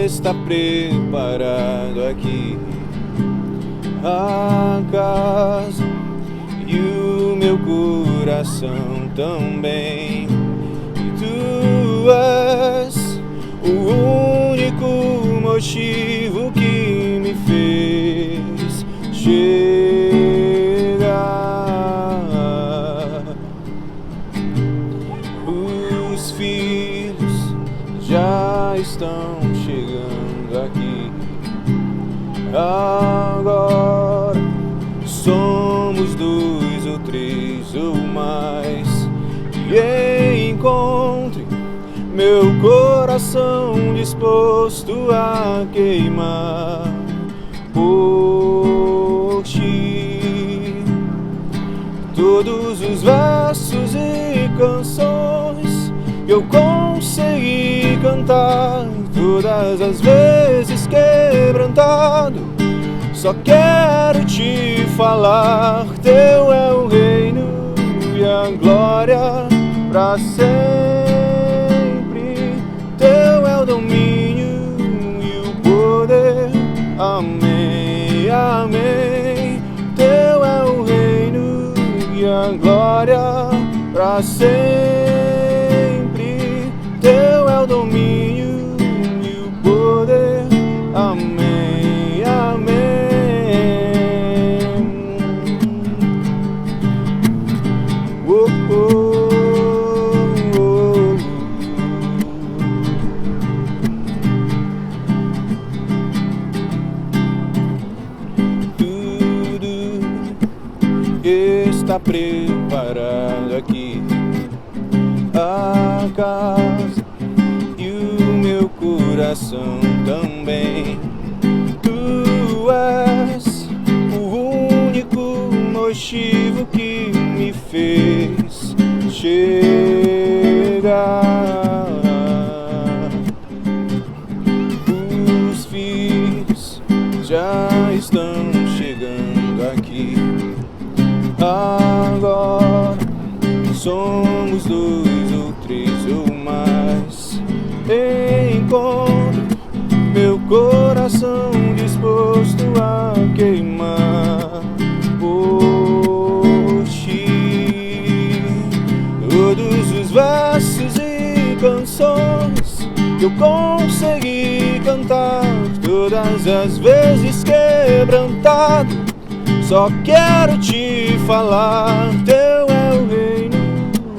está preparado aqui a casa e o meu coração também. E tu és o único motivo que me fez chegar. Os filhos já estão chegando aqui. Agora somos 2 ou 3 ou mais, que encontre meu coração disposto a queimar por ti. Todos os versos e canções que eu consegui cantar, todas as vezes quebrantado, só quero te falar: teu é o reino e a glória pra sempre, teu é o domínio e o poder, amém, amém. Teu é o reino e a glória pra sempre, teu é o domínio e o poder, amém, amém. Oh, oh. Está preparado aqui a casa e o meu coração também. Tu és o único motivo que me fez chegar. Os filhos já estão chegando aqui. Agora somos 2 ou 3 ou mais, encontro meu coração disposto a queimar por ti. Todos os versos e canções que eu consegui cantar, todas as vezes quebrantado, só quero te falar: teu é o reino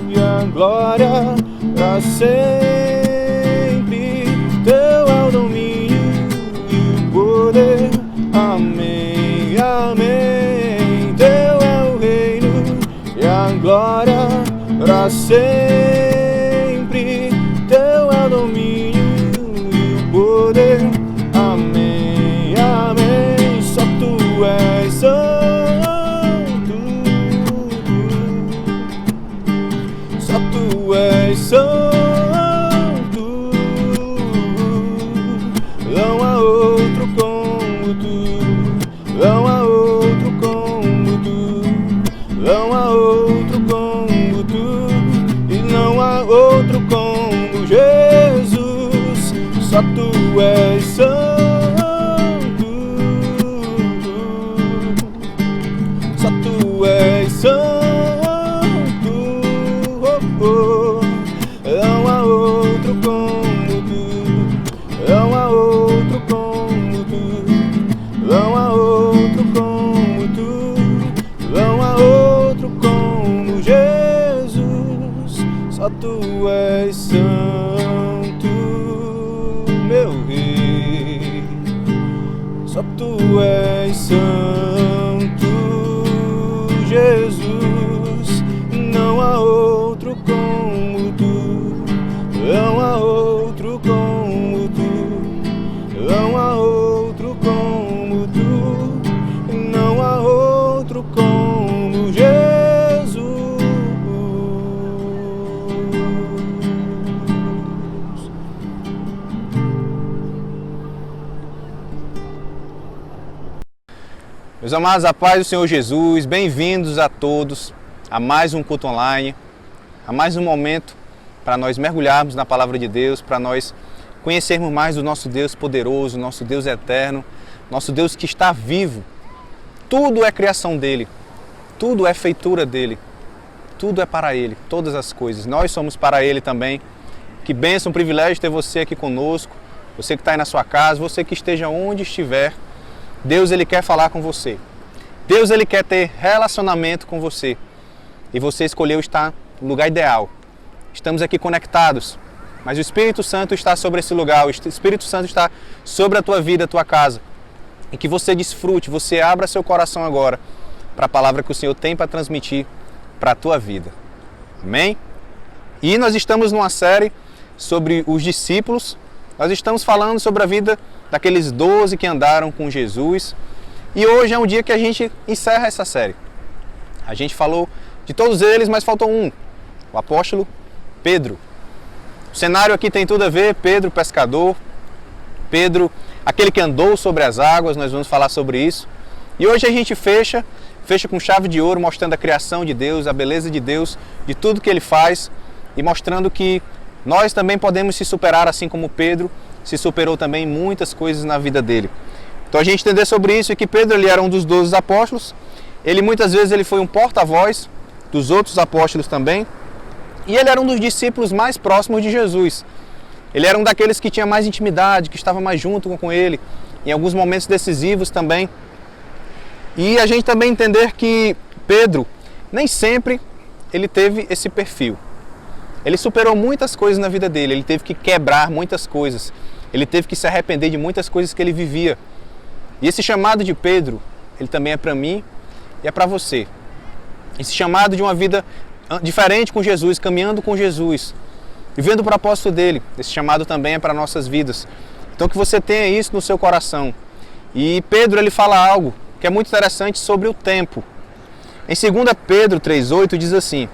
e a glória pra sempre, teu é o domínio e o poder, amém, amém. Teu é o reino e a glória pra sempre, teu é o domínio e o poder, amém, amém. Só tu és santo, só tu és santo, não há outro como tu, não há outro como tu, não há outro como tu, e não há outro como Jesus. Só tu és santo, só tu és santo, oh, oh. Não há outro como tu, não há outro como tu, não há outro como tu, não há outro como Jesus. Só tu és santo, meu rei, só tu és santo, Jesus. Não há outro como tu, não há outro como tu, não há outro como tu, não há outro como Jesus. Meus amados, a paz do Senhor Jesus, bem-vindos a todos a mais um culto online, a mais um momento para nós mergulharmos na Palavra de Deus, para nós conhecermos mais do nosso Deus poderoso, nosso Deus eterno, nosso Deus que está vivo. Tudo é criação dele, tudo é feitura dele, tudo é para ele, todas as coisas. Nós somos para ele também. Que bênção, um privilégio ter você aqui conosco, você que está aí na sua casa, você que esteja onde estiver. Deus, ele quer falar com você. Deus, ele quer ter relacionamento com você. E você escolheu estar no lugar ideal. Estamos aqui conectados, mas o Espírito Santo está sobre esse lugar, o Espírito Santo está sobre a tua vida, a tua casa. E que você desfrute, você abra seu coração agora para a palavra que o Senhor tem para transmitir para a tua vida. Amém? E nós estamos numa série sobre os discípulos. Nós estamos falando sobre a vida daqueles 12 que andaram com Jesus. E hoje é um dia que a gente encerra essa série. A gente falou de todos eles, mas faltou um, o apóstolo Pedro. O cenário aqui tem tudo a ver, Pedro, pescador, Pedro, aquele que andou sobre as águas, nós vamos falar sobre isso. E hoje a gente fecha com chave de ouro, mostrando a criação de Deus, a beleza de Deus, de tudo que Ele faz, e mostrando que nós também podemos se superar, assim como Pedro se superou também em muitas coisas na vida dele. Então a gente entender sobre isso, e que Pedro ele era um dos 12 apóstolos, ele muitas vezes ele foi um porta-voz dos outros apóstolos também, e ele era um dos discípulos mais próximos de Jesus. Ele era um daqueles que tinha mais intimidade, que estava mais junto com ele, em alguns momentos decisivos também. E a gente também entender que Pedro, nem sempre ele teve esse perfil. Ele superou muitas coisas na vida dele, ele teve que quebrar muitas coisas, ele teve que se arrepender de muitas coisas que ele vivia. E esse chamado de Pedro, ele também é para mim e é para você. Esse chamado de uma vida diferente com Jesus, caminhando com Jesus, vivendo o propósito dele. Esse chamado também é para nossas vidas. Então que você tenha isso no seu coração. E Pedro ele fala algo que é muito interessante sobre o tempo. Em 2 Pedro 3,8 diz assim: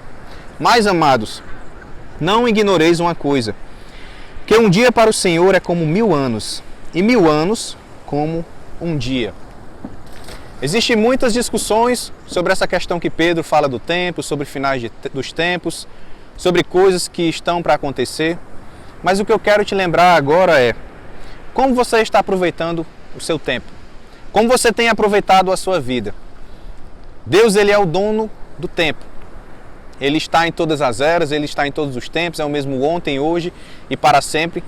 Mas amados, não ignoreis uma coisa, que um dia para o Senhor é como 1000 anos, e 1000 anos como um dia. Existem muitas discussões sobre essa questão que Pedro fala do tempo, sobre finais dos tempos, sobre coisas que estão para acontecer. Mas o que eu quero te lembrar agora é como você está aproveitando o seu tempo. Como você tem aproveitado a sua vida. Deus ele é o dono do tempo. Ele está em todas as eras, ele está em todos os tempos, é o mesmo ontem, hoje e para sempre.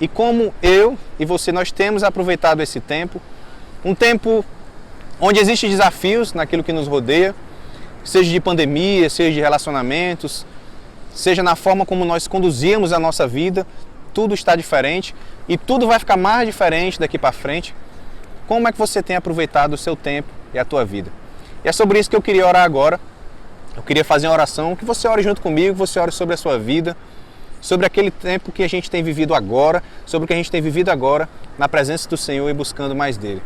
E como eu e você, nós temos aproveitado esse tempo, um tempo onde existem desafios naquilo que nos rodeia, seja de pandemia, seja de relacionamentos, seja na forma como nós conduzimos a nossa vida, tudo está diferente e tudo vai ficar mais diferente daqui para frente. Como é que você tem aproveitado o seu tempo e a tua vida? E é sobre isso que eu queria orar agora. Eu queria fazer uma oração, que você ore junto comigo, que você ore sobre a sua vida, sobre aquele tempo que a gente tem vivido agora, sobre o que a gente tem vivido agora, na presença do Senhor e buscando mais dele.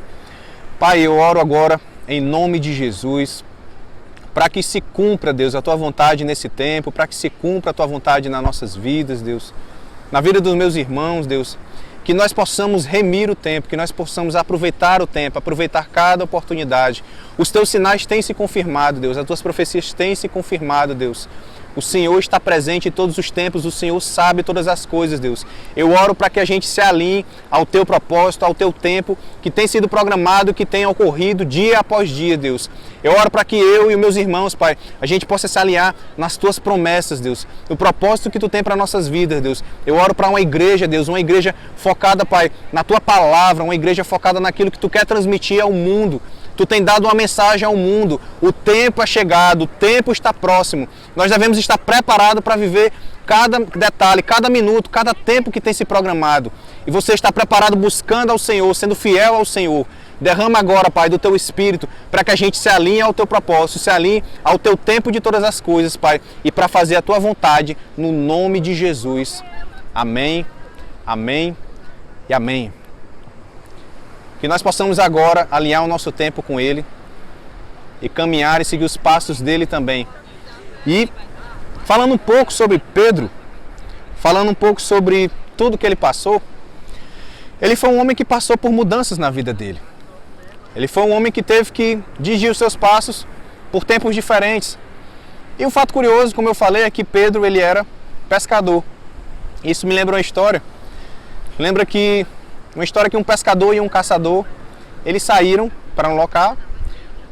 Pai, eu oro agora em nome de Jesus, para que se cumpra, Deus, a Tua vontade nesse tempo, para que se cumpra a Tua vontade nas nossas vidas, Deus, na vida dos meus irmãos, Deus, que nós possamos remir o tempo, que nós possamos aproveitar o tempo, aproveitar cada oportunidade. Os Teus sinais têm se confirmado, Deus, as Tuas profecias têm se confirmado, Deus. O Senhor está presente em todos os tempos, o Senhor sabe todas as coisas, Deus. Eu oro para que a gente se alinhe ao Teu propósito, ao Teu tempo, que tem sido programado, que tem ocorrido dia após dia, Deus. Eu oro para que eu e os meus irmãos, Pai, a gente possa se alinhar nas Tuas promessas, Deus. No propósito que Tu tem para nossas vidas, Deus. Eu oro para uma igreja, Deus, uma igreja focada, Pai, na Tua palavra, uma igreja focada naquilo que Tu quer transmitir ao mundo. Tu tem dado uma mensagem ao mundo, o tempo é chegado, o tempo está próximo. Nós devemos estar preparados para viver cada detalhe, cada minuto, cada tempo que tem se programado. E você está preparado buscando ao Senhor, sendo fiel ao Senhor. Derrama agora, Pai, do Teu Espírito, para que a gente se alinhe ao Teu propósito, se alinhe ao Teu tempo de todas as coisas, Pai, e para fazer a Tua vontade, no nome de Jesus. Amém, amém e amém. Que nós possamos agora alinhar o nosso tempo com Ele e caminhar e seguir os passos dele também. E falando um pouco sobre Pedro, falando um pouco sobre tudo que ele passou, ele foi um homem que passou por mudanças na vida dele. Ele foi um homem que teve que dirigir os seus passos por tempos diferentes. E um fato curioso, como eu falei, é que Pedro ele era pescador. Isso me lembra uma história. lembra que uma história que um pescador e um caçador, eles saíram para um local,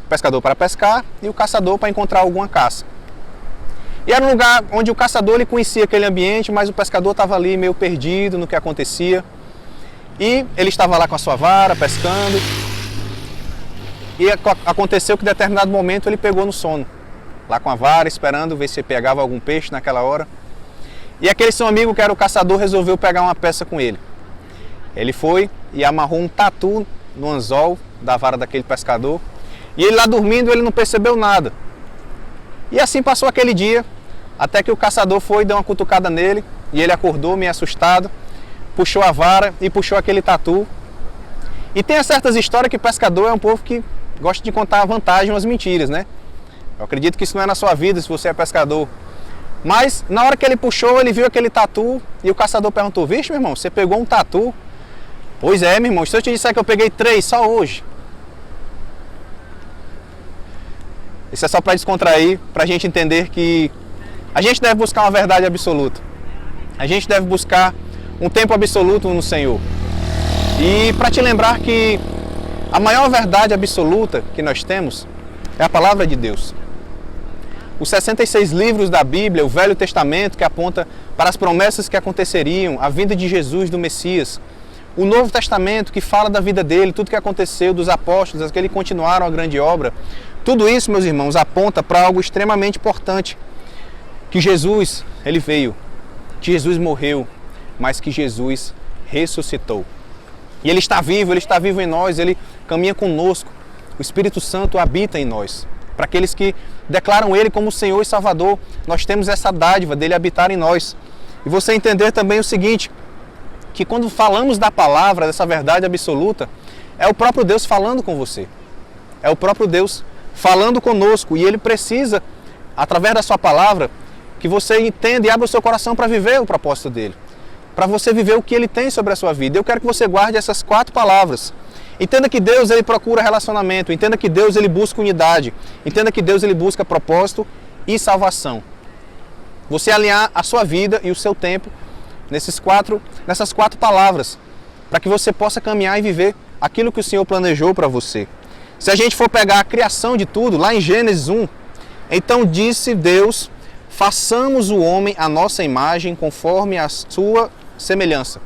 o pescador para pescar e o caçador para encontrar alguma caça. E era um lugar onde o caçador ele conhecia aquele ambiente, mas o pescador estava ali meio perdido no que acontecia. E ele estava lá com a sua vara, pescando. E aconteceu que em determinado momento ele pegou no sono, lá com a vara, esperando ver se pegava algum peixe naquela hora. E aquele seu amigo que era o caçador resolveu pegar uma peça com ele. Ele foi e amarrou um tatu no anzol da vara daquele pescador. E ele lá dormindo, ele não percebeu nada. E assim passou aquele dia, até que o caçador foi, deu uma cutucada nele, e ele acordou meio assustado, puxou a vara e puxou aquele tatu. E tem certas histórias que pescador é um povo que gosta de contar vantagem, umas mentiras, né? Eu acredito que isso não é na sua vida, se você é pescador. Mas na hora que ele puxou, ele viu aquele tatu e o caçador perguntou: vixe, meu irmão, você pegou um tatu? Pois é, meu irmão, se eu te disser que eu peguei 3 só hoje. Isso é só para descontrair, para a gente entender que a gente deve buscar uma verdade absoluta. A gente deve buscar um tempo absoluto no Senhor. E para te lembrar que a maior verdade absoluta que nós temos é a palavra de Deus. Os 66 livros da Bíblia, o Velho Testamento que aponta para as promessas que aconteceriam, a vinda de Jesus, do Messias. O Novo Testamento que fala da vida dele, tudo que aconteceu, dos apóstolos, que eles continuaram a grande obra. Tudo isso, meus irmãos, aponta para algo extremamente importante. Que Jesus, ele veio, que Jesus morreu, mas que Jesus ressuscitou. E ele está vivo em nós, ele caminha conosco. O Espírito Santo habita em nós. Para aqueles que declaram ele como Senhor e Salvador, nós temos essa dádiva dele habitar em nós. E você entender também o seguinte, que quando falamos da palavra, dessa verdade absoluta, é o próprio Deus falando com você. É o próprio Deus falando conosco. E ele precisa, através da sua palavra, que você entenda e abra o seu coração para viver o propósito dele. Para você viver o que ele tem sobre a sua vida. Eu quero que você guarde essas 4 palavras. Entenda que Deus ele procura relacionamento. Entenda que Deus ele busca unidade. Entenda que Deus ele busca propósito e salvação. Você alinhar a sua vida e o seu tempo nessas 4 palavras, para que você possa caminhar e viver aquilo que o Senhor planejou para você. Se a gente for pegar a criação de tudo, lá em Gênesis 1, então disse Deus: façamos o homem à nossa imagem, conforme a sua semelhança.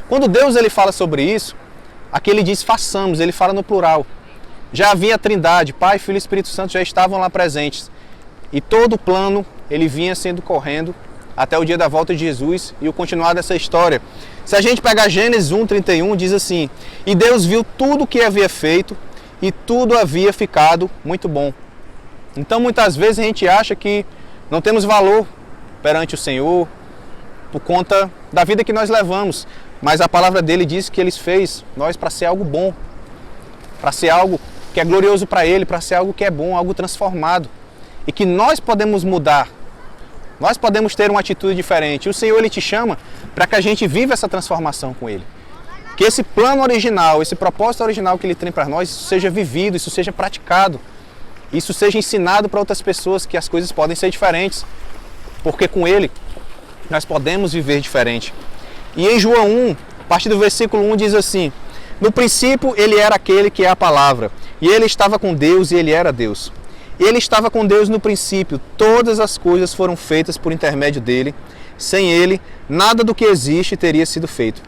Quando Deus ele fala sobre isso, aqui ele diz façamos, ele fala no plural. Já havia a Trindade, Pai, Filho e Espírito Santo já estavam lá presentes. E todo o plano ele vinha sendo correndo até o dia da volta de Jesus e o continuar dessa história. Se a gente pegar Gênesis 1:31, diz assim: e Deus viu tudo o que havia feito e tudo havia ficado muito bom. Então muitas vezes a gente acha que não temos valor perante o Senhor por conta da vida que nós levamos. Mas a palavra dele diz que ele fez nós para ser algo bom, para ser algo que é glorioso para ele, para ser algo que é bom, algo transformado. E que nós podemos mudar, nós podemos ter uma atitude diferente. E o Senhor ele te chama para que a gente viva essa transformação com ele. Que esse plano original, esse propósito original que ele tem para nós, isso seja vivido, isso seja praticado. Isso seja ensinado para outras pessoas que as coisas podem ser diferentes. Porque com ele nós podemos viver diferente. E em João 1, a partir do versículo 1 diz assim: no princípio ele era aquele que é a palavra, e ele estava com Deus e ele era Deus. Ele estava com Deus no princípio, todas as coisas foram feitas por intermédio dele, sem ele, nada do que existe teria sido feito.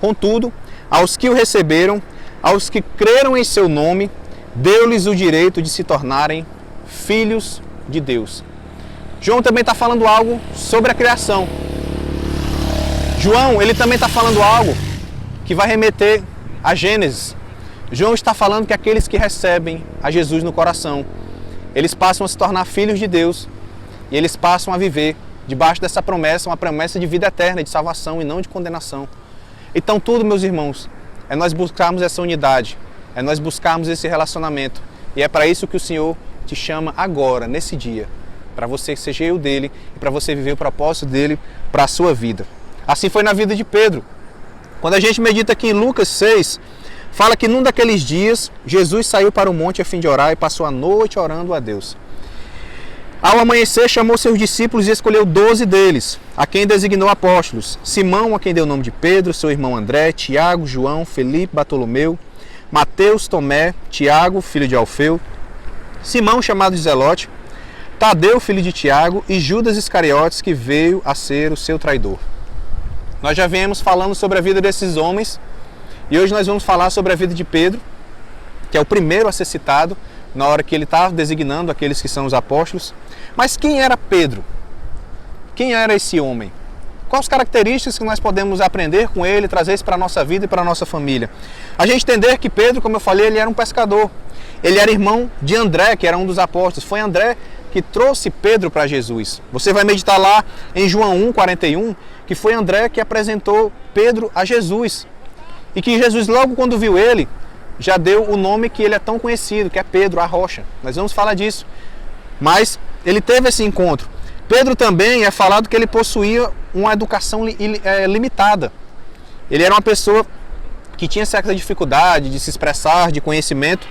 Contudo, aos que o receberam, aos que creram em seu nome, deu-lhes o direito de se tornarem filhos de Deus. João também está falando algo sobre a criação. João, ele também está falando algo que vai remeter a Gênesis. João está falando que aqueles que recebem a Jesus no coração, eles passam a se tornar filhos de Deus e eles passam a viver debaixo dessa promessa, uma promessa de vida eterna, de salvação e não de condenação. Então tudo, meus irmãos, é nós buscarmos essa unidade, é nós buscarmos esse relacionamento. E é para isso que o Senhor te chama agora, nesse dia, para você ser cheio dele e para você viver o propósito dele para a sua vida. Assim foi na vida de Pedro. Quando a gente medita aqui em Lucas 6, fala que num daqueles dias, Jesus saiu para o monte a fim de orar e passou a noite orando a Deus. Ao amanhecer, chamou seus discípulos e escolheu 12 deles, a quem designou apóstolos: Simão, a quem deu o nome de Pedro, seu irmão André, Tiago, João, Felipe, Bartolomeu, Mateus, Tomé, Tiago, filho de Alfeu, Simão, chamado de Zelote, Tadeu, filho de Tiago, e Judas Iscariotes, que veio a ser o seu traidor. Nós já viemos falando sobre a vida desses homens, e hoje nós vamos falar sobre a vida de Pedro, que é o primeiro a ser citado, na hora que ele está designando aqueles que são os apóstolos. Mas quem era Pedro? Quem era esse homem? Quais as características que nós podemos aprender com ele, trazer isso para a nossa vida e para a nossa família? A gente entender que Pedro, como eu falei, ele era um pescador. Ele era irmão de André, que era um dos apóstolos. Foi André que trouxe Pedro para Jesus. Você vai meditar lá em João 1,41, que foi André que apresentou Pedro a Jesus. E que Jesus, logo quando viu ele, já deu o nome que ele é tão conhecido, que é Pedro, a rocha. Nós vamos falar disso. Mas ele teve esse encontro. Pedro também é falado que ele possuía uma educação limitada. Ele era uma pessoa que tinha certa dificuldade de se expressar, de conhecimento.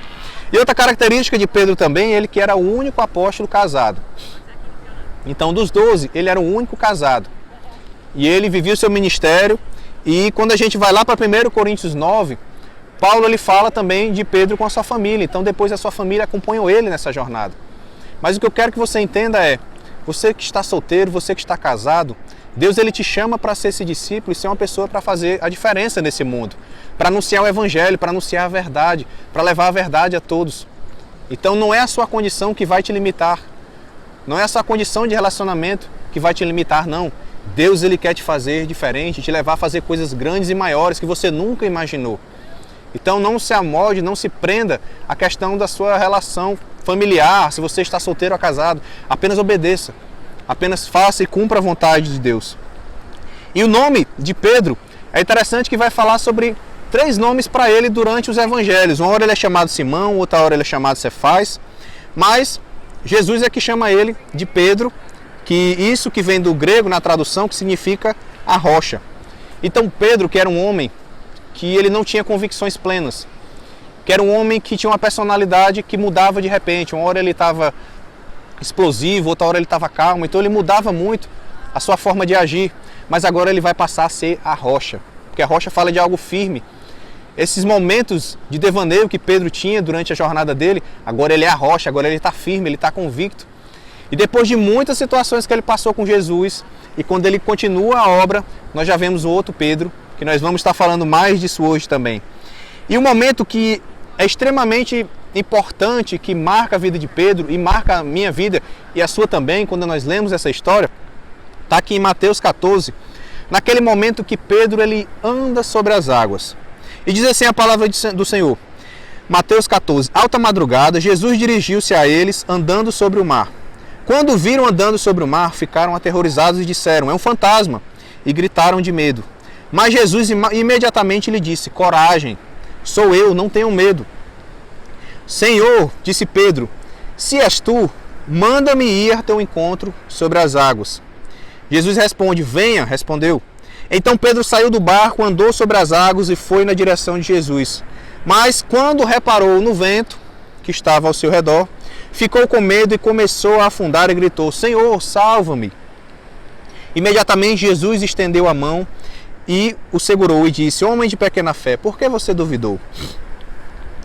E outra característica de Pedro também, ele que era o único apóstolo casado. Então, dos 12, ele era o único casado. E ele vivia o seu ministério. E quando a gente vai lá para 1 Coríntios 9, Paulo ele fala também de Pedro com a sua família. Então, depois a sua família acompanhou ele nessa jornada. Mas o que eu quero que você entenda é, você que está solteiro, você que está casado, Deus ele te chama para ser esse discípulo e ser uma pessoa para fazer a diferença nesse mundo, para anunciar o evangelho, para anunciar a verdade, para levar a verdade a todos. Então não é a sua condição que vai te limitar, não é a sua condição de relacionamento que vai te limitar, não. Deus ele quer te fazer diferente, te levar a fazer coisas grandes e maiores que você nunca imaginou. Então não se amolde, não se prenda à questão da sua relação familiar, se você está solteiro ou casado, apenas obedeça, apenas faça e cumpra a vontade de Deus. E o nome de Pedro é interessante que vai falar sobre 3 nomes para ele durante os evangelhos. Uma hora ele é chamado Simão, outra hora ele é chamado Cefás, mas Jesus é que chama ele de Pedro, que isso que vem do grego na tradução, que significa a rocha. Então Pedro, que era um homem que ele não tinha convicções plenas, que era um homem que tinha uma personalidade que mudava de repente. Uma hora ele estava explosivo, outra hora ele estava calmo, então ele mudava muito a sua forma de agir, mas agora ele vai passar a ser a rocha, porque a rocha fala de algo firme. Esses momentos de devaneio que Pedro tinha durante a jornada dele, agora ele é a rocha, agora ele está firme, ele está convicto. E depois de muitas situações que ele passou com Jesus, e quando ele continua a obra, nós já vemos o outro Pedro, que nós vamos estar falando mais disso hoje também. E um momento que é extremamente importante, que marca a vida de Pedro e marca a minha vida e a sua também, quando nós lemos essa história, está aqui em Mateus 14, naquele momento que Pedro ele anda sobre as águas. E diz assim a palavra do Senhor, Mateus 14, alta madrugada, Jesus dirigiu-se a eles andando sobre o mar. Quando o viram andando sobre o mar, ficaram aterrorizados e disseram, é um fantasma, e gritaram de medo. Mas Jesus imediatamente lhe disse, coragem, sou eu, não tenham medo. Senhor, disse Pedro, se és tu, manda-me ir ao teu encontro sobre as águas. Jesus responde, venha, respondeu. Então Pedro saiu do barco, andou sobre as águas e foi na direção de Jesus. Mas quando reparou no vento que estava ao seu redor, ficou com medo e começou a afundar e gritou, Senhor, salva-me. Imediatamente Jesus estendeu a mão e o segurou e disse, homem de pequena fé, por que você duvidou?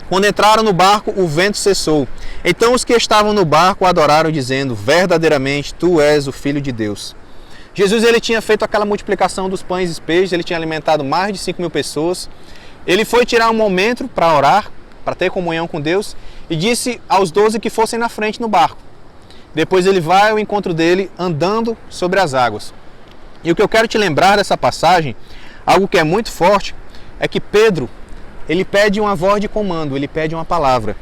Quando entraram no barco, o vento cessou. Então os que estavam no barco adoraram, dizendo, verdadeiramente, tu és o Filho de Deus. Jesus ele tinha feito aquela multiplicação dos pães e peixes, ele tinha alimentado mais de 5.000 pessoas. Ele foi tirar um momento para orar, para ter comunhão com Deus, e disse aos 12 que fossem na frente no barco. Depois ele vai ao encontro dele andando sobre as águas. E o que eu quero te lembrar dessa passagem, algo que é muito forte, é que Pedro, ele pede uma voz de comando, ele pede uma palavra.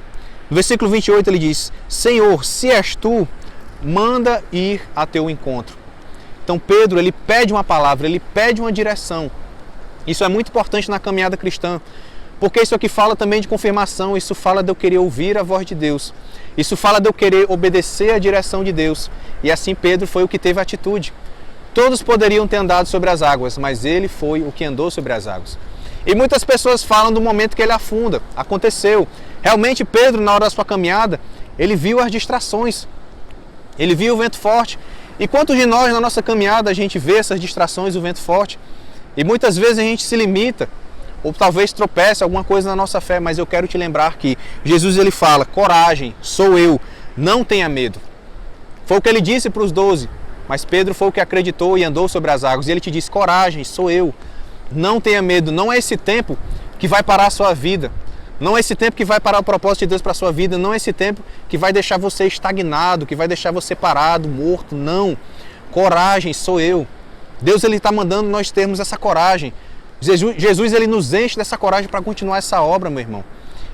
No versículo 28 ele diz, Senhor, se és tu, manda ir a teu encontro. Então Pedro, ele pede uma palavra, ele pede uma direção. Isso é muito importante na caminhada cristã, porque isso aqui fala também de confirmação, isso fala de eu querer ouvir a voz de Deus. Isso fala de eu querer obedecer a direção de Deus. E assim Pedro foi o que teve atitude. Todos poderiam ter andado sobre as águas, mas ele foi o que andou sobre as águas. E muitas pessoas falam do momento que ele afunda. Aconteceu. Realmente Pedro, na hora da sua caminhada, ele viu as distrações. Ele viu o vento forte. E quantos de nós na nossa caminhada a gente vê essas distrações, o vento forte? E muitas vezes a gente se limita, ou talvez tropece alguma coisa na nossa fé, mas eu quero te lembrar que Jesus ele fala, coragem, sou eu, não tenha medo. Foi o que ele disse para os 12, mas Pedro foi o que acreditou e andou sobre as águas. E ele te disse, coragem, sou eu, não tenha medo. Não é esse tempo que vai parar a sua vida. Não é esse tempo que vai parar o propósito de Deus para a sua vida. Não é esse tempo que vai deixar você estagnado, que vai deixar você parado, morto. Não. Coragem, sou eu. Deus ele está mandando nós termos essa coragem. Jesus ele nos enche dessa coragem para continuar essa obra, meu irmão.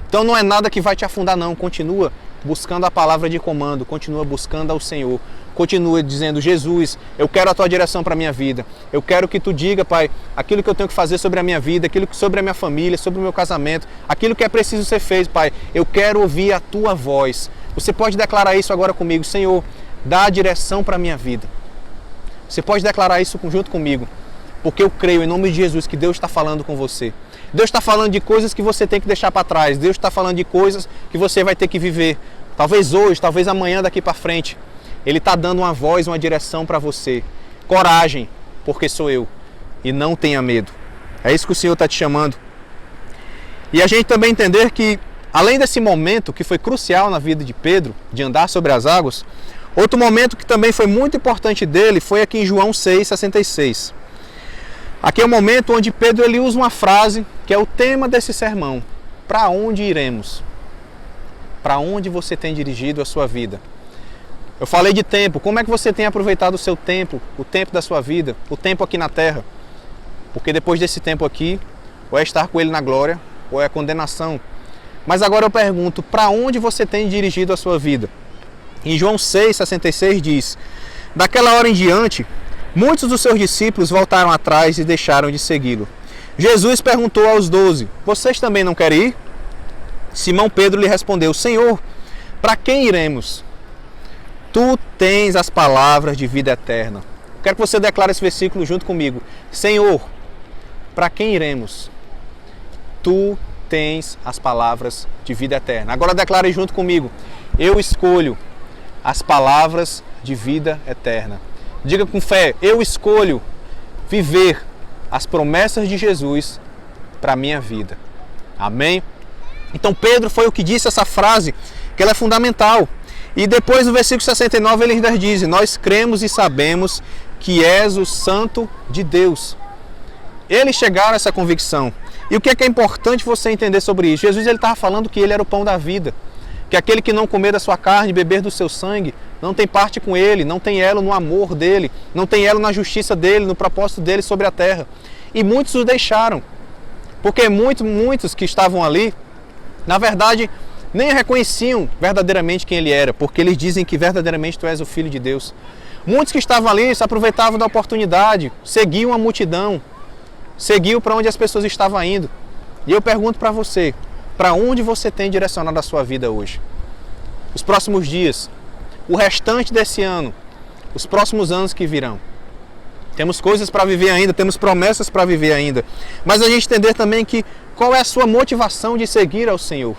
Então não é nada que vai te afundar, não. Continua buscando a palavra de comando, continua buscando ao Senhor. Continua dizendo, Jesus, eu quero a tua direção para a minha vida. Eu quero que tu diga, Pai, aquilo que eu tenho que fazer sobre a minha vida, aquilo sobre a minha família, sobre o meu casamento, aquilo que é preciso ser feito, Pai. Eu quero ouvir a tua voz. Você pode declarar isso agora comigo, Senhor, dá a direção para a minha vida. Você pode declarar isso junto comigo, porque eu creio em nome de Jesus que Deus está falando com você. Deus está falando de coisas que você tem que deixar para trás. Deus está falando de coisas que você vai ter que viver. Talvez hoje, talvez amanhã, daqui para frente. Ele está dando uma voz, uma direção para você. Coragem, porque sou eu. E não tenha medo. É isso que o Senhor está te chamando. E a gente também entender que, além desse momento que foi crucial na vida de Pedro, de andar sobre as águas, outro momento que também foi muito importante dele foi aqui em João 6,66. Aqui é o momento onde Pedro ele usa uma frase que é o tema desse sermão. Para onde iremos? Para onde você tem dirigido a sua vida? Eu falei de tempo. Como é que você tem aproveitado o seu tempo, o tempo da sua vida, o tempo aqui na terra? Porque depois desse tempo aqui, ou é estar com ele na glória, ou é a condenação. Mas agora eu pergunto, para onde você tem dirigido a sua vida? Em João 6,66 diz, daquela hora em diante, muitos dos seus discípulos voltaram atrás e deixaram de segui-lo. Jesus perguntou aos 12, vocês também não querem ir? Simão Pedro lhe respondeu, Senhor, para quem iremos? Tu tens as palavras de vida eterna. Quero que você declare esse versículo junto comigo. Senhor, para quem iremos? Tu tens as palavras de vida eterna. Agora declare junto comigo. Eu escolho as palavras de vida eterna. Diga com fé, eu escolho viver as promessas de Jesus para a minha vida. Amém? Então Pedro foi o que disse essa frase, que ela é fundamental. E depois no versículo 69 ele ainda diz, nós cremos e sabemos que és o Santo de Deus. Eles chegaram a essa convicção. E o que é importante você entender sobre isso? Jesus ele estava falando que ele era o pão da vida. Que aquele que não comer da sua carne, beber do seu sangue, não tem parte com ele, não tem elo no amor dele, não tem elo na justiça dele, no propósito dele sobre a terra. E muitos o deixaram. Porque muitos que estavam ali, na verdade, nem reconheciam verdadeiramente quem ele era, porque eles dizem que verdadeiramente tu és o Filho de Deus. Muitos que estavam ali se aproveitavam da oportunidade, seguiam a multidão, seguiam para onde as pessoas estavam indo. E eu pergunto para você, para onde você tem direcionado a sua vida hoje? Os próximos dias, o restante desse ano, os próximos anos que virão. Temos coisas para viver ainda, temos promessas para viver ainda. Mas a gente entender também que qual é a sua motivação de seguir ao Senhor.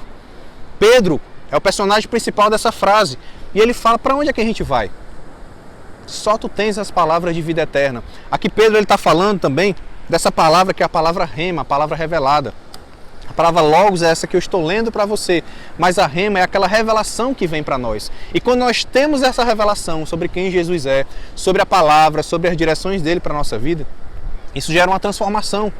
Pedro é o personagem principal dessa frase. E ele fala, para onde é que a gente vai? Só tu tens as palavras de vida eterna. Aqui Pedro está falando também dessa palavra que é a palavra rema, a palavra revelada. A palavra logos é essa que eu estou lendo para você. Mas a rema é aquela revelação que vem para nós. E quando nós temos essa revelação sobre quem Jesus é, sobre a palavra, sobre as direções dele para a nossa vida, isso gera uma transformação.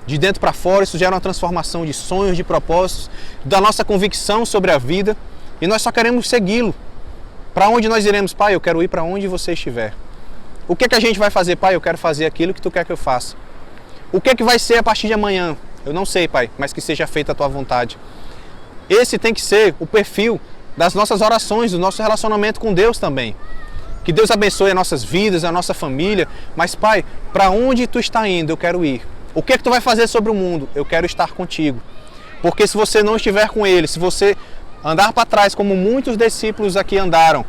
De dentro para fora, isso gera uma transformação de sonhos, de propósitos, da nossa convicção sobre a vida. E nós só queremos segui-lo. Para onde nós iremos? Pai, eu quero ir para onde você estiver. O que a gente vai fazer? Pai, eu quero fazer aquilo que tu quer que eu faça. O que vai ser a partir de amanhã? Eu não sei, Pai, mas que seja feita a tua vontade. Esse tem que ser o perfil das nossas orações, do nosso relacionamento com Deus também. Que Deus abençoe as nossas vidas, a nossa família. Mas, Pai, para onde tu está indo? Eu quero ir. O que tu vai fazer sobre o mundo? Eu quero estar contigo. Porque se você não estiver com ele, se você andar para trás como muitos discípulos aqui andaram,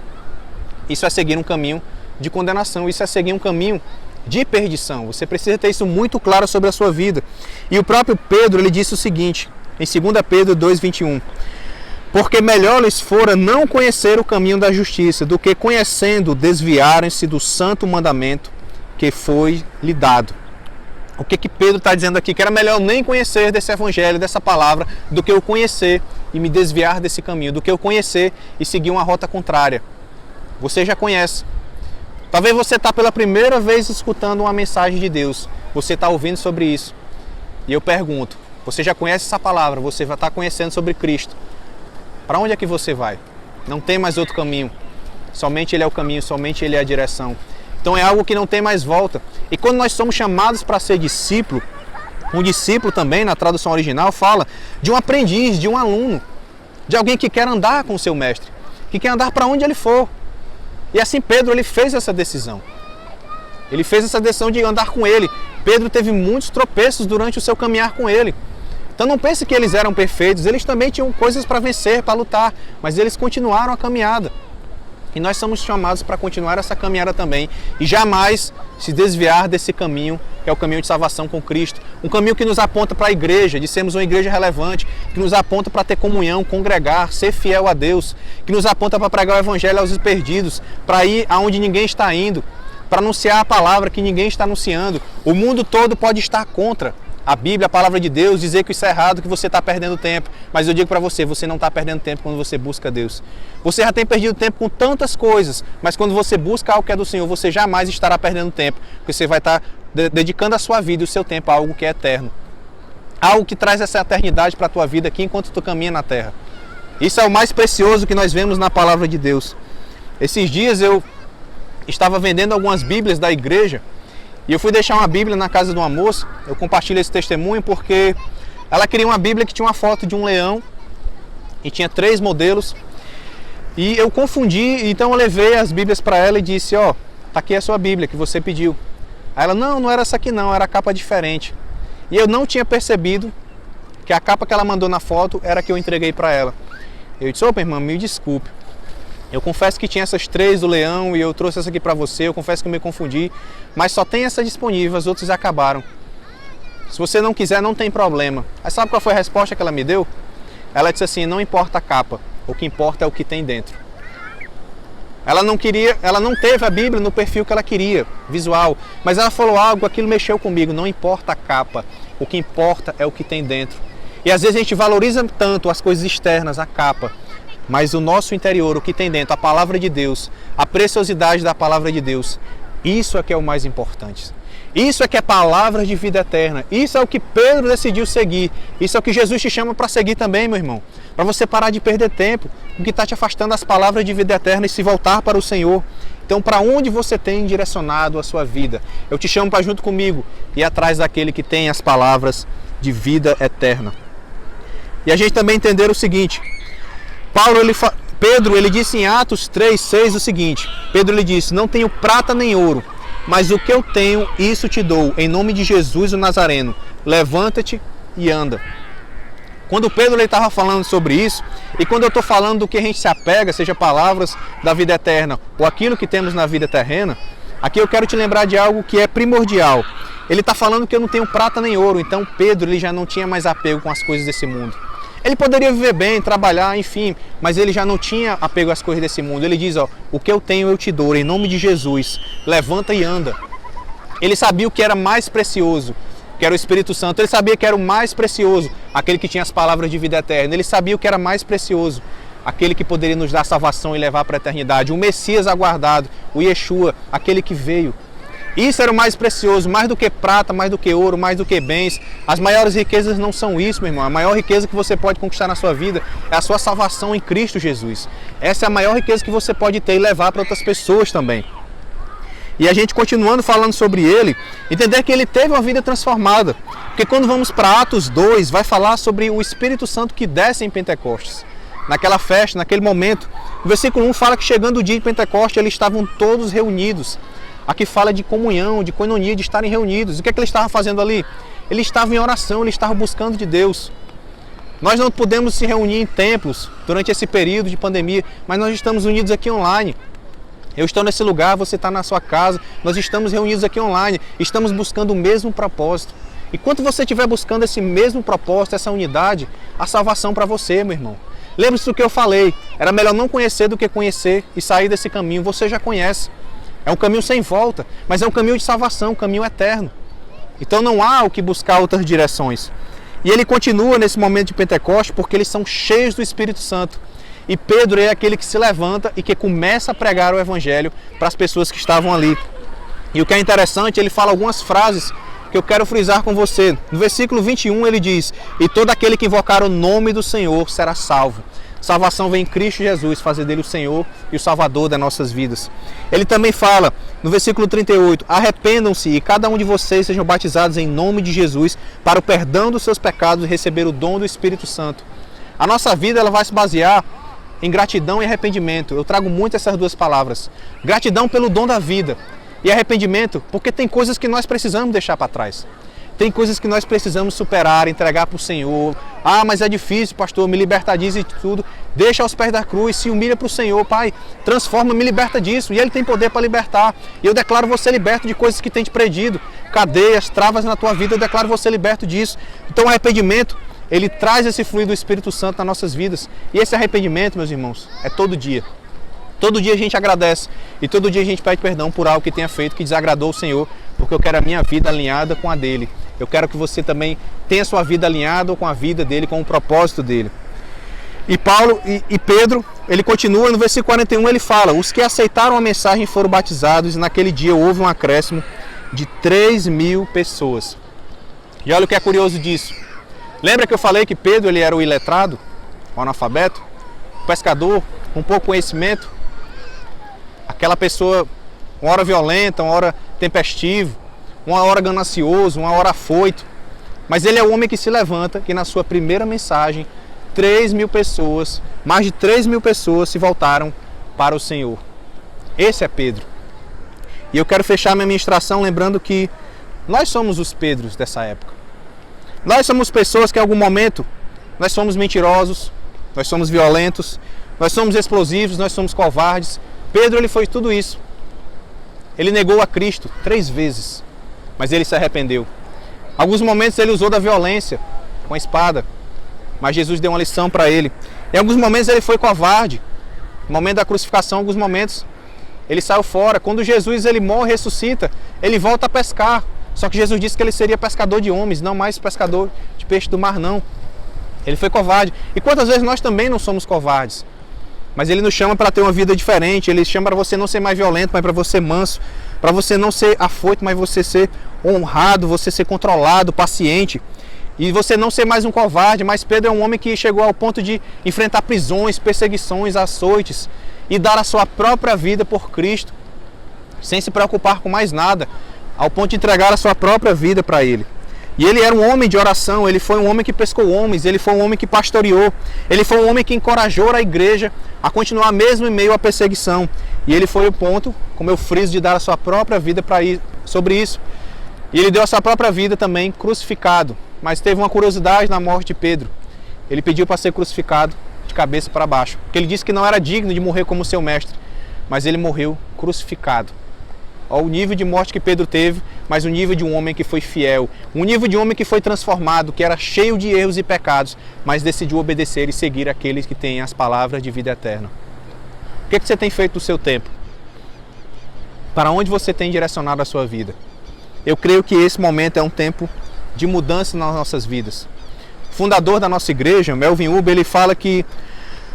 isso é seguir um caminho de condenação, isso é seguir um caminho de perdição. Você precisa ter isso muito claro sobre a sua vida. E o próprio Pedro, ele disse o seguinte, em 2 Pedro 2,21. Porque melhor lhes fora não conhecer o caminho da justiça, do que conhecendo desviarem-se do santo mandamento que foi lhe dado. O que Pedro está dizendo aqui? Que era melhor nem conhecer desse evangelho, dessa palavra, do que eu conhecer e me desviar desse caminho, do que eu conhecer e seguir uma rota contrária. Você já conhece. Talvez você está pela primeira vez escutando uma mensagem de Deus. Você está ouvindo sobre isso. E eu pergunto, você já conhece essa palavra? Você vai estar conhecendo sobre Cristo. Para onde é que você vai? Não tem mais outro caminho. Somente Ele é o caminho, somente Ele é a direção. Então é algo que não tem mais volta. E quando nós somos chamados para ser discípulo, um discípulo também, na tradução original, fala de um aprendiz, de um aluno, de alguém que quer andar com o seu mestre, que quer andar para onde ele for. E assim Pedro, ele fez essa decisão. Ele fez essa decisão de andar com ele. Pedro teve muitos tropeços durante o seu caminhar com ele. Então não pense que eles eram perfeitos, eles também tinham coisas para vencer, para lutar, mas eles continuaram a caminhada. E nós somos chamados para continuar essa caminhada também e jamais se desviar desse caminho, que é o caminho de salvação com Cristo. Um caminho que nos aponta para a igreja, de sermos uma igreja relevante, que nos aponta para ter comunhão, congregar, ser fiel a Deus, que nos aponta para pregar o evangelho aos perdidos, para ir aonde ninguém está indo, para anunciar a palavra que ninguém está anunciando. O mundo todo pode estar contra a Bíblia, a palavra de Deus, dizer que isso é errado, que você está perdendo tempo. Mas eu digo para você, você não está perdendo tempo quando você busca Deus. Você já tem perdido tempo com tantas coisas, mas quando você busca algo que é do Senhor, você jamais estará perdendo tempo, porque você vai estar dedicando a sua vida e o seu tempo a algo que é eterno. Algo que traz essa eternidade para a tua vida aqui enquanto tu caminha na terra. Isso é o mais precioso que nós vemos na palavra de Deus. Esses dias eu estava vendendo algumas Bíblias da igreja, e eu fui deixar uma Bíblia na casa de uma moça. Eu compartilho esse testemunho porque ela queria uma Bíblia que tinha uma foto de um leão e tinha 3 modelos. E eu confundi, então eu levei as Bíblias para ela e disse, ó, tá aqui a sua Bíblia que você pediu. Aí ela, não era essa aqui não, era a capa diferente. E eu não tinha percebido que a capa que ela mandou na foto era a que eu entreguei para ela. Eu disse, opa, irmã, me desculpe. Eu confesso que tinha essas 3 do leão e eu trouxe essa aqui para você, eu confesso que eu me confundi, mas só tem essa disponível, as outras acabaram. Se você não quiser, não tem problema. Aí sabe qual foi a resposta que ela me deu? Ela disse assim, não importa a capa, o que importa é o que tem dentro. Ela não teve a Bíblia no perfil que ela queria, visual, mas ela falou algo, aquilo mexeu comigo, não importa a capa, o que importa é o que tem dentro. E às vezes a gente valoriza tanto as coisas externas, a capa, mas o nosso interior, o que tem dentro, a palavra de Deus, a preciosidade da palavra de Deus, isso é que é o mais importante. Isso é que é palavra de vida eterna. Isso é o que Pedro decidiu seguir. Isso é o que Jesus te chama para seguir também, meu irmão. Para você parar de perder tempo, o que está te afastando das palavras de vida eterna e se voltar para o Senhor. Então, para onde você tem direcionado a sua vida? Eu te chamo para junto comigo ir atrás daquele que tem as palavras de vida eterna. E a gente também entender o seguinte, Pedro, ele disse em Atos 3:6 o seguinte, Pedro ele disse, não tenho prata nem ouro, mas o que eu tenho, isso te dou, em nome de Jesus o Nazareno, levanta-te e anda. Quando Pedro estava falando sobre isso, e quando eu estou falando do que a gente se apega, seja palavras da vida eterna, ou aquilo que temos na vida terrena, aqui eu quero te lembrar de algo que é primordial. Ele está falando que eu não tenho prata nem ouro, então Pedro ele já não tinha mais apego com as coisas desse mundo. Ele poderia viver bem, trabalhar, enfim, mas ele já não tinha apego às coisas desse mundo. Ele diz, ó, o que eu tenho eu te dou, em nome de Jesus, levanta e anda. Ele sabia o que era mais precioso, que era o Espírito Santo. Ele sabia que era o mais precioso, aquele que tinha as palavras de vida eterna. Ele sabia o que era mais precioso, aquele que poderia nos dar salvação e levar para a eternidade. O Messias aguardado, o Yeshua, aquele que veio. Isso era o mais precioso, mais do que prata, mais do que ouro, mais do que bens. As maiores riquezas não são isso, meu irmão. A maior riqueza que você pode conquistar na sua vida é a sua salvação em Cristo Jesus. Essa é a maior riqueza que você pode ter e levar para outras pessoas também. E a gente continuando falando sobre ele, entender que ele teve uma vida transformada. Porque quando vamos para Atos 2, vai falar sobre o Espírito Santo que desce em Pentecostes. Naquela festa, naquele momento. O versículo 1 fala que chegando o dia de Pentecostes, eles estavam todos reunidos. Aqui fala de comunhão, de koinonia, de estarem reunidos. O que é que eles estavam fazendo ali? Eles estavam em oração, eles estavam buscando de Deus. Nós não podemos se reunir em templos durante esse período de pandemia, mas nós estamos unidos aqui online. Eu estou nesse lugar, você está na sua casa, nós estamos reunidos aqui online, estamos buscando o mesmo propósito. Enquanto você estiver buscando esse mesmo propósito, essa unidade, a salvação para você, meu irmão. Lembre-se do que eu falei, era melhor não conhecer do que conhecer e sair desse caminho. Você já conhece, é um caminho sem volta, mas é um caminho de salvação, um caminho eterno. Então não há o que buscar outras direções. E ele continua nesse momento de Pentecostes porque eles são cheios do Espírito Santo. E Pedro é aquele que se levanta e que começa a pregar o Evangelho para as pessoas que estavam ali. E o que é interessante, ele fala algumas frases que eu quero frisar com você. No versículo 21 ele diz: e todo aquele que invocar o nome do Senhor será salvo. Salvação vem em Cristo Jesus, fazer dele o Senhor e o Salvador das nossas vidas. Ele também fala, no versículo 38, arrependam-se e cada um de vocês sejam batizados em nome de Jesus para o perdão dos seus pecados e receber o dom do Espírito Santo. A nossa vida ela vai se basear em gratidão e arrependimento. Eu trago muito essas duas palavras. Gratidão pelo dom da vida e arrependimento porque tem coisas que nós precisamos deixar para trás. Tem coisas que nós precisamos superar, entregar para o Senhor. Ah, mas é difícil, pastor, me libertar disso e tudo. Deixa aos pés da cruz, se humilha para o Senhor. Pai, transforma, me liberta disso. E Ele tem poder para libertar. E eu declaro você liberto de coisas que tem te prendido. Cadeias, travas na tua vida, eu declaro você liberto disso. Então o arrependimento, ele traz esse fluido do Espírito Santo nas nossas vidas. E esse arrependimento, meus irmãos, é todo dia. Todo dia a gente agradece e todo dia a gente pede perdão por algo que tenha feito que desagradou o Senhor, porque eu quero a minha vida alinhada com a dele. Eu quero que você também tenha a sua vida alinhada com a vida dele, com o propósito dele. E Paulo e Pedro, ele continua no versículo 41, ele fala: os que aceitaram a mensagem foram batizados e naquele dia houve um acréscimo de 3.000 pessoas. E olha o que é curioso disso. Lembra que eu falei que Pedro ele era o iletrado, o analfabeto, o pescador, com pouco conhecimento? Aquela pessoa, uma hora violenta, uma hora tempestivo, uma hora ganancioso, uma hora afoito. Mas ele é o homem que se levanta, que na sua primeira mensagem, 3.000 pessoas, mais de 3.000 pessoas se voltaram para o Senhor. Esse é Pedro. E eu quero fechar minha ministração lembrando que nós somos os Pedros dessa época. Nós somos pessoas que em algum momento, nós somos mentirosos, nós somos violentos, nós somos explosivos, nós somos covardes. Pedro ele foi tudo isso. Ele negou a Cristo 3 vezes, mas ele se arrependeu. Alguns momentos ele usou da violência, com a espada, mas Jesus deu uma lição para ele. Em alguns momentos ele foi covarde. No momento da crucificação, em alguns momentos ele saiu fora. Quando Jesus ele morre e ressuscita, ele volta a pescar. Só que Jesus disse que ele seria pescador de homens, não mais pescador de peixe do mar, não. Ele foi covarde. E quantas vezes nós também não somos covardes? Mas ele nos chama para ter uma vida diferente. Ele chama para você não ser mais violento, mas para você ser manso. Para você não ser afoito, mas você ser honrado, você ser controlado, paciente. E você não ser mais um covarde. Mas Pedro é um homem que chegou ao ponto de enfrentar prisões, perseguições, açoites e dar a sua própria vida por Cristo, sem se preocupar com mais nada, ao ponto de entregar a sua própria vida para Ele. E ele era um homem de oração, ele foi um homem que pescou homens, ele foi um homem que pastoreou, ele foi um homem que encorajou a igreja a continuar mesmo em meio à perseguição. E ele foi o ponto, como eu friso, de dar a sua própria vida para ir sobre isso. E ele deu a sua própria vida também crucificado. Mas teve uma curiosidade na morte de Pedro. Ele pediu para ser crucificado de cabeça para baixo, porque ele disse que não era digno de morrer como seu mestre, mas ele morreu crucificado. Olha o nível de morte que Pedro teve, mas o nível de um homem que foi fiel, um nível de um homem que foi transformado, que era cheio de erros e pecados, mas decidiu obedecer e seguir aqueles que têm as palavras de vida eterna. O que você tem feito do seu tempo? Para onde você tem direcionado a sua vida? Eu creio que esse momento é um tempo de mudança nas nossas vidas. O fundador da nossa igreja, Melvin Uber, ele fala que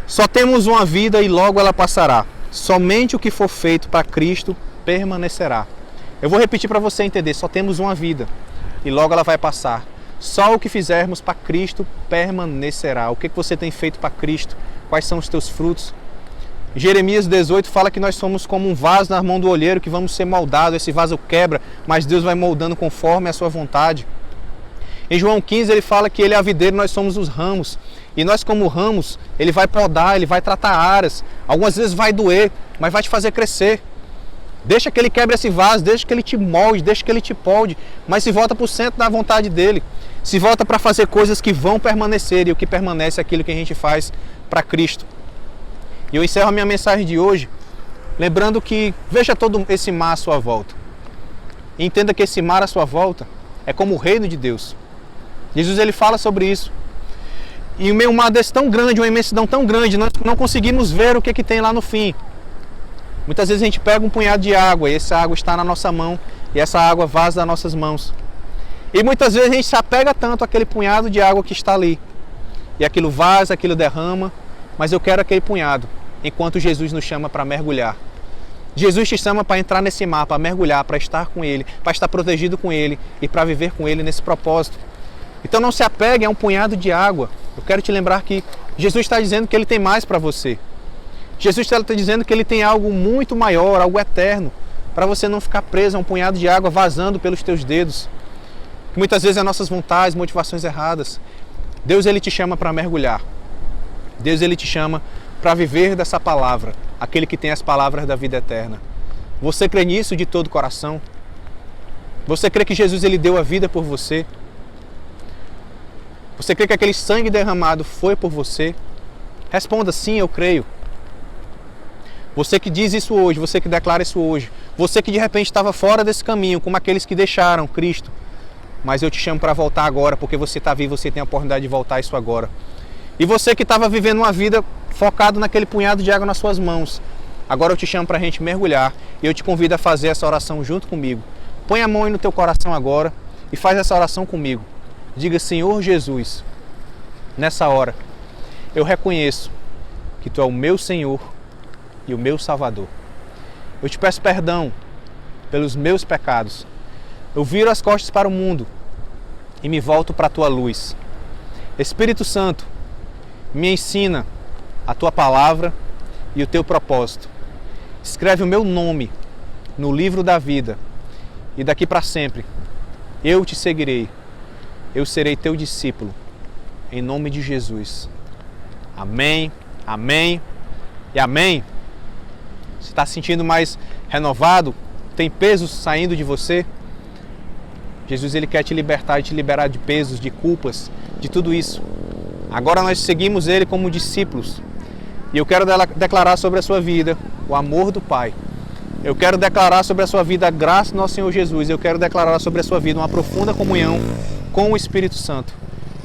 só temos uma vida e logo ela passará. Somente o que for feito para Cristo permanecerá. Eu vou repetir para você entender, só temos uma vida e logo ela vai passar. Só o que fizermos para Cristo permanecerá. O que você tem feito para Cristo? Quais são os teus frutos? Jeremias 18 fala que nós somos como um vaso na mão do olheiro que vamos ser moldados. Esse vaso quebra, mas Deus vai moldando conforme a sua vontade. Em João 15 ele fala que ele é a videira, nós somos os ramos. E nós como ramos, ele vai podar, ele vai tratar aras. Algumas vezes vai doer, mas vai te fazer crescer. Deixa que ele quebre esse vaso, deixa que ele te molde, deixa que ele te polde, mas se volta para o centro da vontade dele. Se volta para fazer coisas que vão permanecer, e o que permanece é aquilo que a gente faz para Cristo. E eu encerro a minha mensagem de hoje, lembrando que veja todo esse mar à sua volta. E entenda que esse mar à sua volta é como o reino de Deus. Jesus ele fala sobre isso. E em meio a um mar desse tão grande, uma imensidão tão grande, nós não conseguimos ver o que tem lá no fim. Muitas vezes a gente pega um punhado de água e essa água está na nossa mão e essa água vaza das nossas mãos. E muitas vezes a gente se apega tanto àquele punhado de água que está ali. E aquilo vaza, aquilo derrama, mas eu quero aquele punhado, enquanto Jesus nos chama para mergulhar. Jesus te chama para entrar nesse mar, para mergulhar, para estar com Ele, para estar protegido com Ele e para viver com Ele nesse propósito. Então não se apegue a um punhado de água. Eu quero te lembrar que Jesus está dizendo que Ele tem mais para você. Jesus está dizendo que Ele tem algo muito maior, algo eterno, para você não ficar preso a um punhado de água vazando pelos teus dedos. Muitas vezes as nossas vontades, motivações erradas. Deus, Ele te chama para mergulhar. Deus, Ele te chama para viver dessa palavra, aquele que tem as palavras da vida eterna. Você crê nisso de todo o coração? Você crê que Jesus, Ele deu a vida por você? Você crê que aquele sangue derramado foi por você? Responda: sim, eu creio. Você que diz isso hoje, você que declara isso hoje, você que de repente estava fora desse caminho, como aqueles que deixaram Cristo, mas eu te chamo para voltar agora, porque você está vivo, você tem a oportunidade de voltar isso agora. E você que estava vivendo uma vida focado naquele punhado de água nas suas mãos, agora eu te chamo para a gente mergulhar e eu te convido a fazer essa oração junto comigo. Põe a mão aí no teu coração agora e faz essa oração comigo. Diga: Senhor Jesus, nessa hora eu reconheço que Tu é o meu Senhor e o meu Salvador. Eu te peço perdão pelos meus pecados. Eu viro as costas para o mundo e me volto para a Tua luz. Espírito Santo, me ensina a Tua palavra e o Teu propósito. Escreve o meu nome no livro da vida e daqui para sempre eu te seguirei. Eu serei Teu discípulo. Em nome de Jesus. Amém, amém e amém. Você está se sentindo mais renovado? Tem pesos saindo de você? Jesus, Ele quer te libertar e te liberar de pesos, de culpas, de tudo isso. Agora nós seguimos Ele como discípulos. E eu quero declarar sobre a sua vida o amor do Pai. Eu quero declarar sobre a sua vida a graça do nosso Senhor Jesus. Eu quero declarar sobre a sua vida uma profunda comunhão com o Espírito Santo.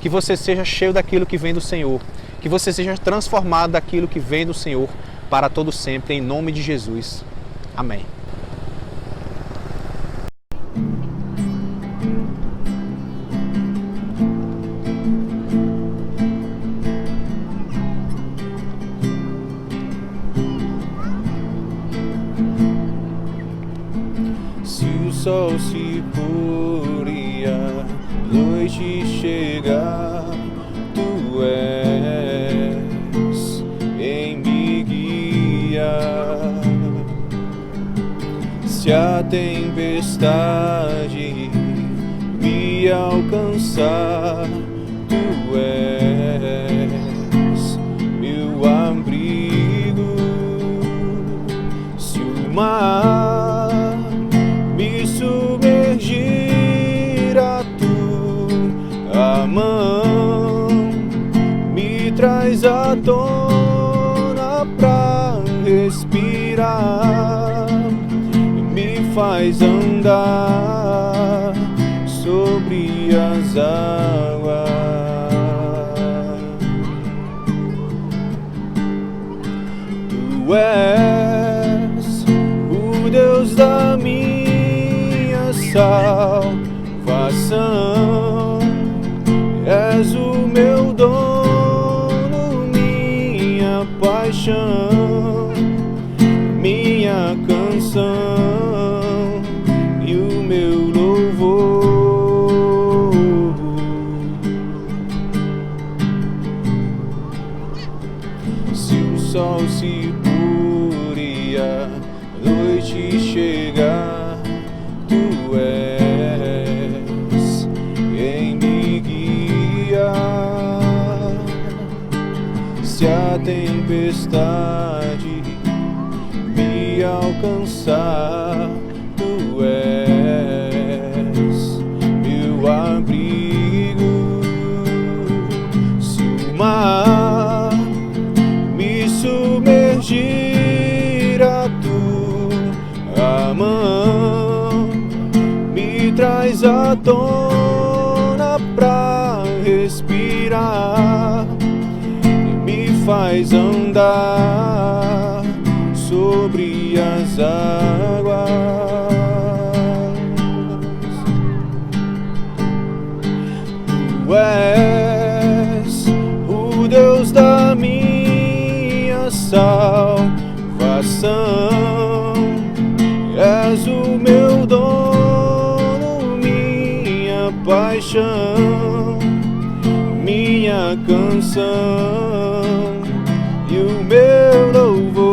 Que você seja cheio daquilo que vem do Senhor. Que você seja transformado daquilo que vem do Senhor para todo sempre, em nome de Jesus. Amém. Se o sol se pôr e a noite chegar, Tu és em me guiar. Se a tempestade me alcançar, Tu és meu abrigo. Se o mar me submergir, a Tua mão me traz à tona pra respirar, me faz andar sobre as águas. Tu és o Deus da minha salvação, és o meu dono, minha paixão, minha canção e o meu louvor. Se o sol se pôr e a noite chegar, Tu és em me guiar. Se a tempestade me alcançar, Tu és meu abrigo. Se o mar me submergir, a Tua mão me traz à tona pra respirar, faz andar sobre as águas. Tu és o Deus da minha salvação, és o meu dono, minha paixão, minha canção e o meu louvor.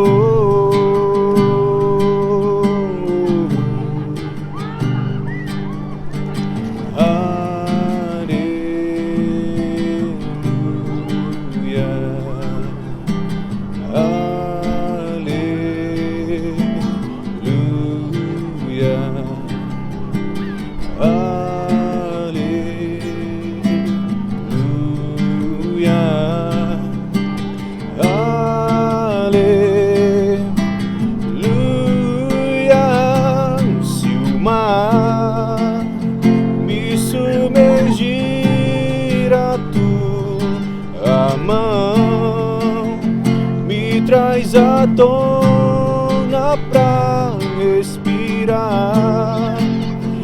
Traz à tona pra respirar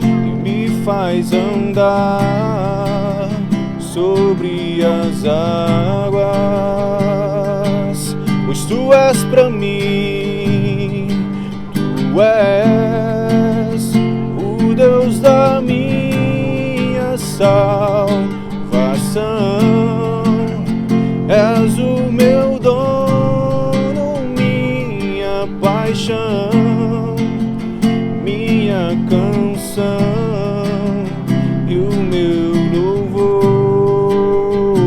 e me faz andar sobre as águas. Pois tu és pra mim, tu és o Deus da minha salvação, és o meu dono, paixão, minha canção e o meu louvor.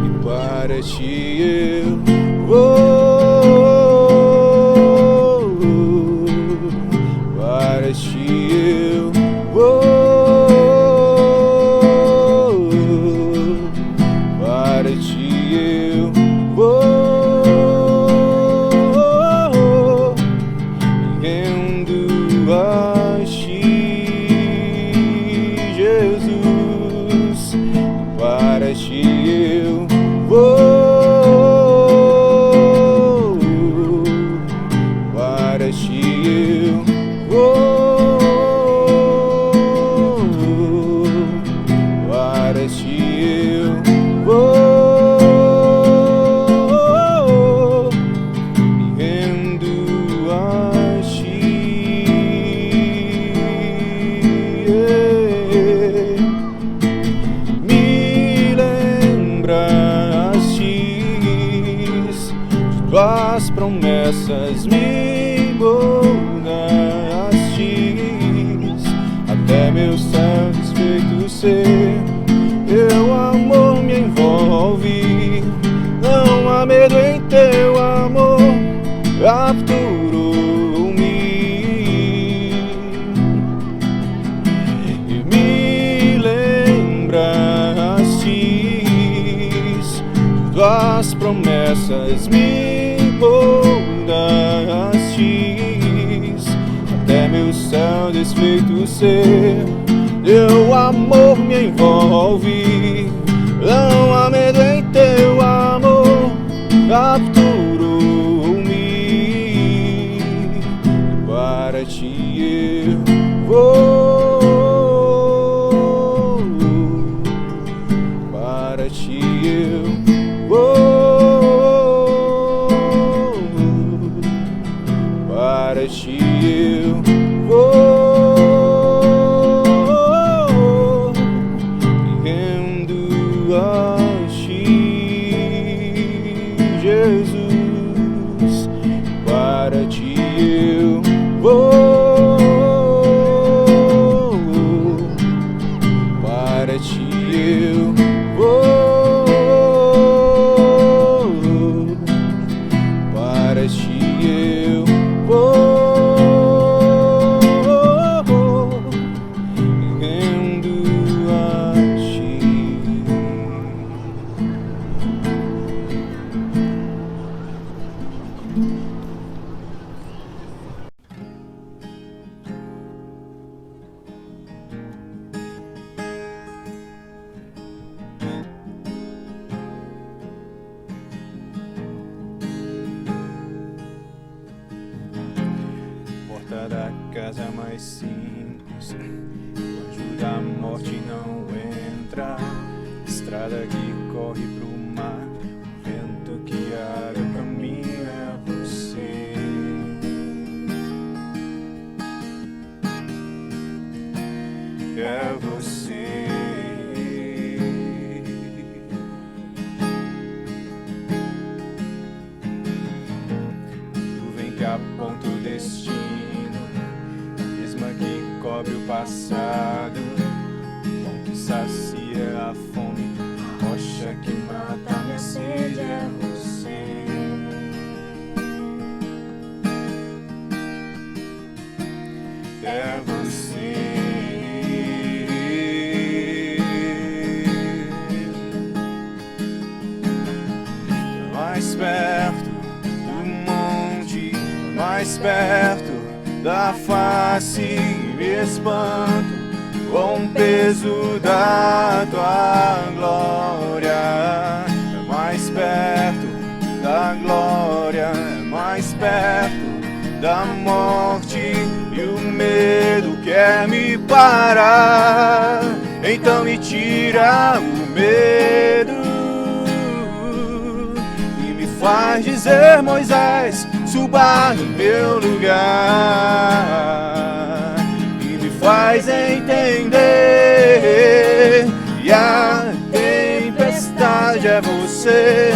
E para ti eu vou, para ti eu vou, para ti eu vou. Para ti eu vou, para ti eu vou, para ti eu vou, me rendo a ti. Tuas promessas me moldaste, até meu céu desfeito ser. Teu amor me envolve, não há medo em teu amor, capturou-me e me lembraste. Tuas promessas me moldaste, até meu céu desfeito ser. Teu amor me envolve, não há medo em teu amor, capturou-me. Para ti eu vou, para ti eu vou, para ti eu vou, me rendo a ti, Jesus. simples. O anjo da morte não entra. Estrada que corre pro mar, o vento que abre o caminho é você. É você. Nuvem que aponta o destino, mesma que cobre o passado, pão que sacia a fome, rocha que mata a minha sede é você. É você. Mais perto do monte, mais perto da face, me espanto com o peso da tua glória. Mais perto da glória, mais perto da morte, e o medo quer me parar. Então me tira o medo e me faz dizer: Moisés, suba no meu lugar. Faz entender, e a tempestade é você,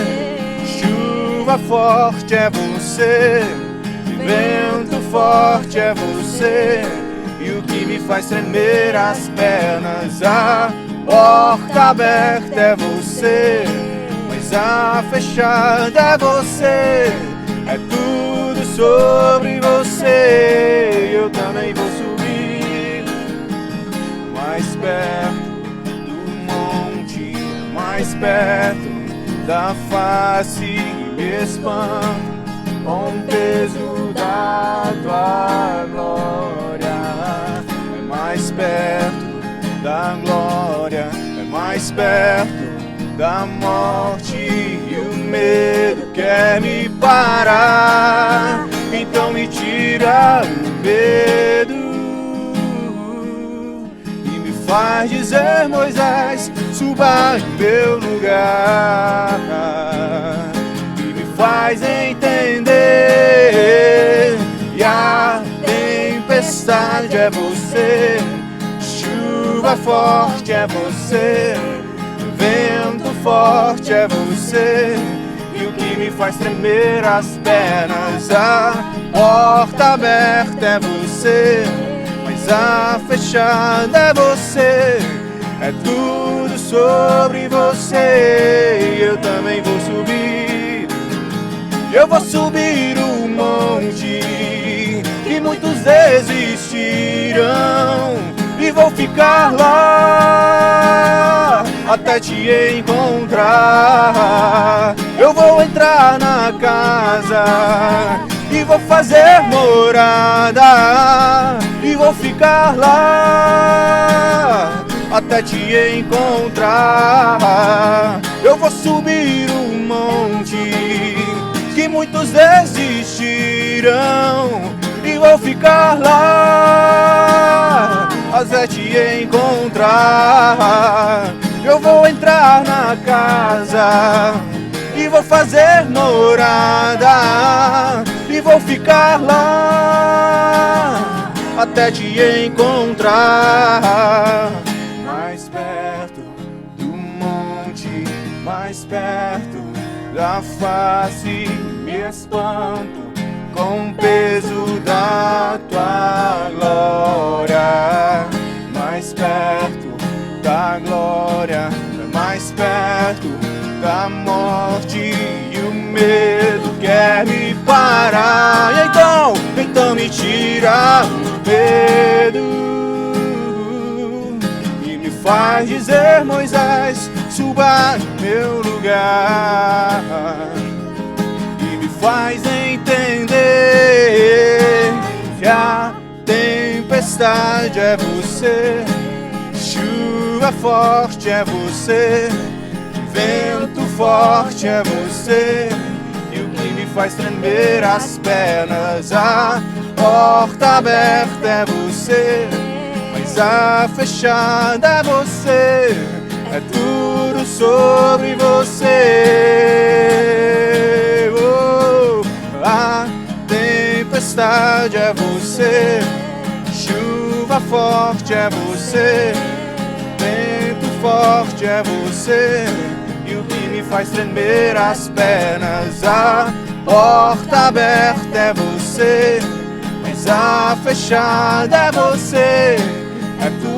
chuva forte é você, vento forte é você, e o que me faz tremer as pernas, a porta aberta é você, mas a fechada é você, é tudo sobre você. Eu também vou subir mais perto do monte, mais perto da face, me espanto com o peso da tua glória. É mais perto da glória, é mais perto da morte, e o medo quer me parar. Então me tira o medo, faz dizer: Moisés, suba em meu lugar, e me faz entender, e a tempestade é você, chuva forte é você, vento forte é você, e o que me faz tremer as pernas, a porta aberta é você, a fechada é você, é tudo sobre você. Eu também vou subir, eu vou subir o monte que muitos desistirão, e vou ficar lá até te encontrar. Eu vou entrar na casa e vou fazer morada, e vou ficar lá até te encontrar. Eu vou subir o monte que muitos desistirão, e vou ficar lá até te encontrar. Eu vou entrar na casa e vou fazer morada, e vou ficar lá até te encontrar. Mais perto do monte, mais perto da face, me espanto com o peso da tua glória. Mais perto da glória, mais perto da morte, e o medo quer me parar. E então me tira o medo e me faz dizer: Moisés, suba no meu lugar, e me faz entender que a tempestade é você, chuva forte é você, vento forte é você, e o que me faz tremer as pernas. A porta aberta é você, mas a fechada é você. É tudo sobre você. Oh, a tempestade é você, chuva forte é você, vento forte é você, e o que me faz tremer as pernas. A porta aberta é você, mas a fechada é você. É tudo